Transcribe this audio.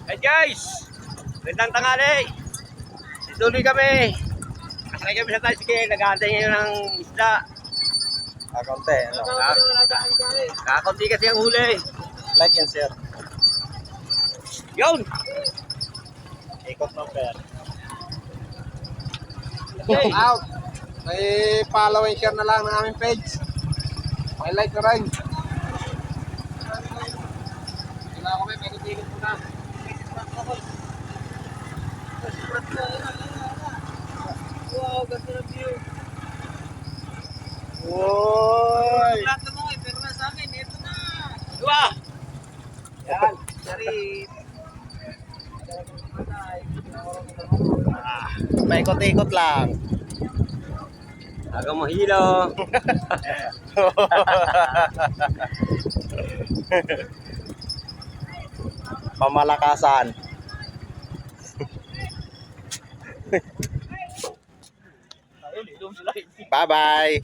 Hey guys! Magandang tanghali! Ituloy kami. Kasakay kami sa tricycle. Nag-aantay ngayon ng isda. Kakunti. Ano? Kakunti kasi ang huli. Like and share. Yun! Ikot ng pair. Okay. Out. May follow and share na lang ng aming page. May like na rin. Wala ako may pagkakilin po na. Wow, ganda ng view. Uy! Lahat na mga pero na sa amin. Ito na! Diba? Yan. Sarip. Paikot-ikot lang. Aga mahilo. Pamalakasan. Bye-bye.